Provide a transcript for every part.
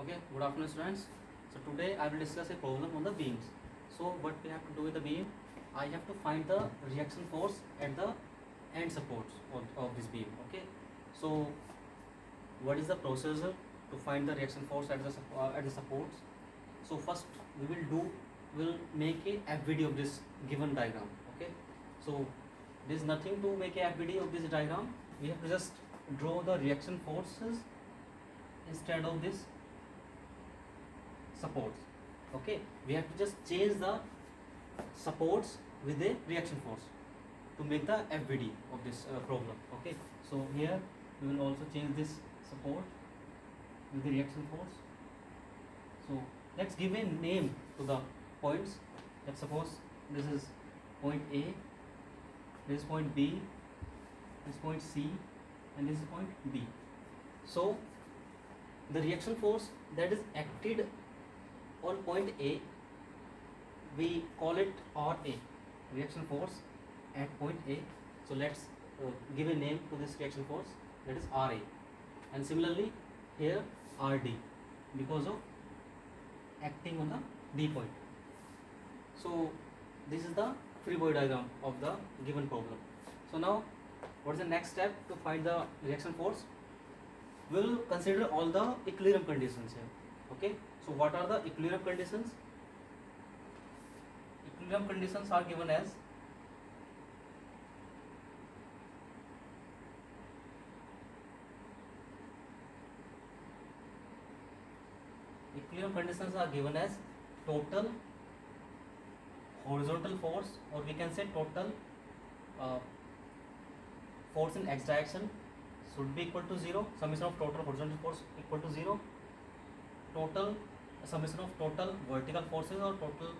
Okay, good afternoon students. So today I will discuss a problem on the beams. So what we have to do with the beam, I have to find the reaction force at the end supports of this beam. Okay, so what is the procedure to find the reaction force at the supports? So first we'll make a FVD of this given diagram. Okay, so there is nothing to make a FVD of this diagram. We have to just draw the reaction forces instead of this supports. Okay, we have to just change the supports with a reaction force to make the FVD of this problem. Okay, so here we will also change this support with the reaction force. So let's give a name to the points. Let's suppose this is point A, this is point B, this is point C, and this is point D. So the reaction force that is acted on point A, we call it RA, reaction force at point A. So let's give a name to this reaction force, that is RA, and similarly here RD, because of acting on the D point. So this is the free body diagram of the given problem. So now what is the next step to find the reaction force? We will consider all the equilibrium conditions here. Okay, so what are the equilibrium conditions? Equilibrium conditions are given as total horizontal force, or we can say total force in x direction should be equal to 0, summation of total horizontal force equal to 0, total summation of total vertical forces or total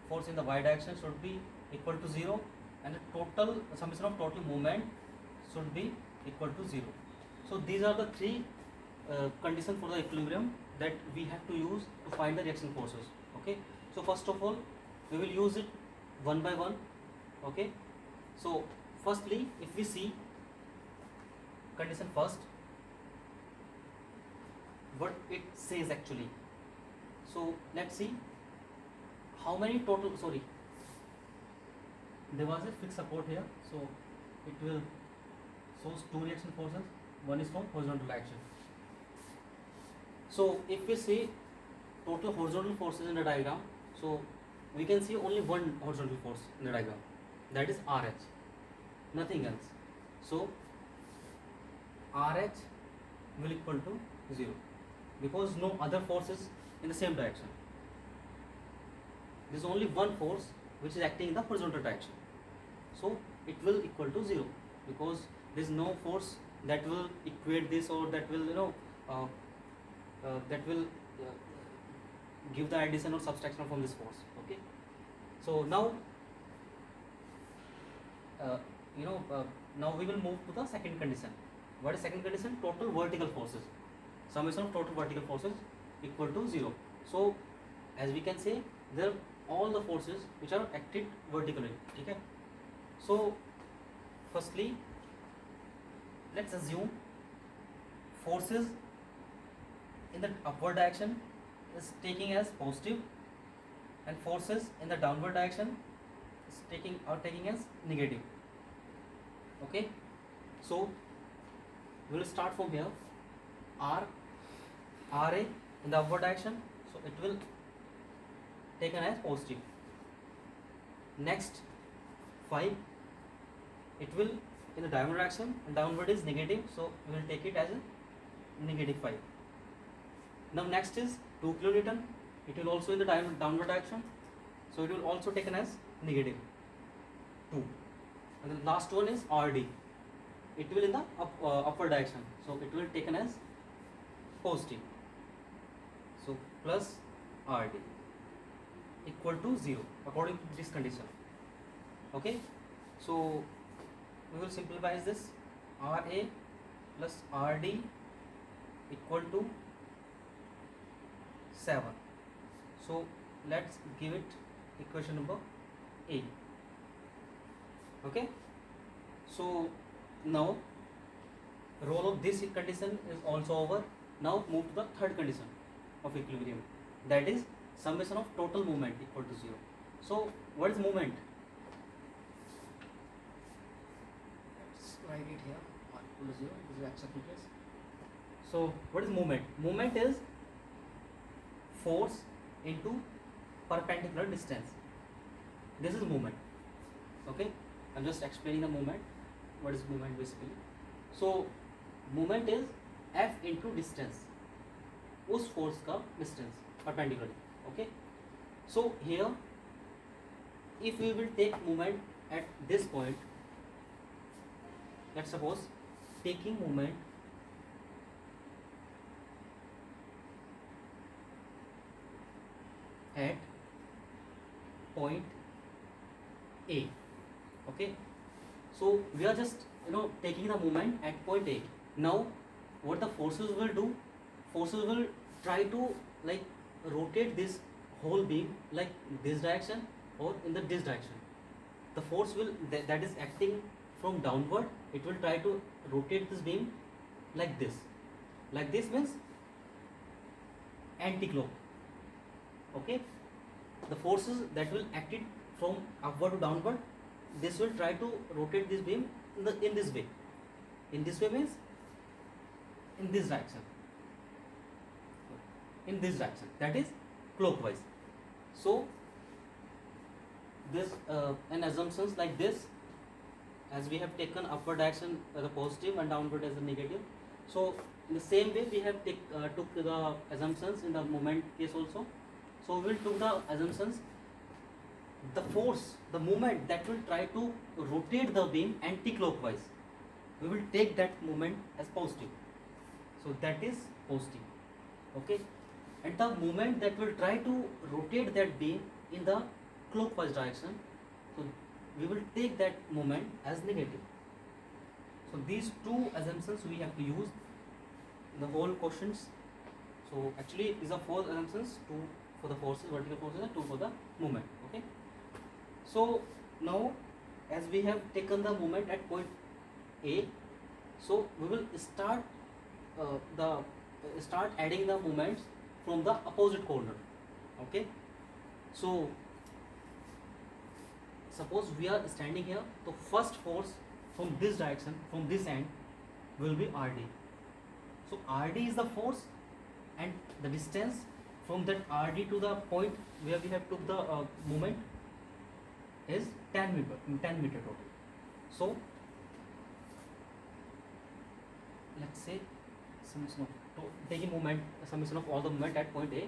force in the y direction should be equal to 0, and the total summation of total moment should be equal to 0. So these are the three conditions for the equilibrium that we have to use to find the reaction forces. Okay, so first of all we will use it one by one. Okay, so firstly, if we see condition first, what it says actually. So let's see how many total, there was a fixed support here, so it will shows two reaction forces. One is from horizontal action. So if we see total horizontal forces in the diagram, so we can see only one horizontal force in the diagram, that is RH, nothing else. So RH will equal to 0 because no other forces in the same direction. There is only one force which is acting in the horizontal direction, so it will equal to 0 because there is no force that will equate this, or that will give the addition or subtraction from this force. Okay, so now now we will move to the second condition. What is second condition? Total vertical forces, summation of total vertical forces equal to 0. So as we can say, there are all the forces which are acted vertically. Okay, so firstly let's assume forces in the upward direction is taking as positive, and forces in the downward direction is taking as negative. Okay, so we will start from here. RA in the upward direction, so it will taken as positive. Next 5, it will in the downward direction, and downward is negative, so we will take it as a negative 5. Now next is 2 kilonewton, it will also in the downward direction, so it will also taken as negative 2. And the last one is RD, it will in the upward direction, so it will taken as positive, so plus RD equal to 0 according to this condition. Okay, so we will simplify this. RA plus RD equal to 7. So let's give it equation number A. Okay, so now role of this condition is also over. Now move to the third condition. of equilibrium, that is summation of total moment equal to 0. So what is moment? Let's write it here, r equal to 0, this is x of case. So what is moment? Moment is force into perpendicular distance. This is moment. Okay, I'm just explaining the moment. What is moment basically? So moment is F into distance, उस force का distance perpendicular. Okay, so here if we will take moment at this point, let's suppose taking moment at point A. Okay, so we are just taking the moment at point A. Now what the forces will do? Forces will try to like rotate this whole beam like this direction or in this direction. The force will that is acting from downward, it will try to rotate this beam like this. Like this means anti-clock. Okay, the forces that will act it from upward to downward, this will try to rotate this beam in this way. In this way means in this direction. In this direction, that is clockwise. So this and assumptions like this, as we have taken upward direction as a positive and downward as a negative. So in the same way we have took the assumptions in the moment case also. So we will took the assumptions, the force, the moment that will try to rotate the beam anti-clockwise, we will take that moment as positive. So that is positive. Okay, and the moment that will try to rotate that beam in the clockwise direction, so we will take that moment as negative. So these two assumptions we have to use in the whole questions. So actually these are 4 assumptions, 2 for the forces, vertical forces, and 2 for the moment. Okay, so now as we have taken the moment at point A, so we will start start adding the moments from the opposite corner. Okay, so suppose we are standing here, the first force from this direction, from this end, will be RD. So RD is the force, and the distance from that RD to the point where we have took the moment is 10 meter total. So let's say summation of taking moment, summation of all the moment at point A,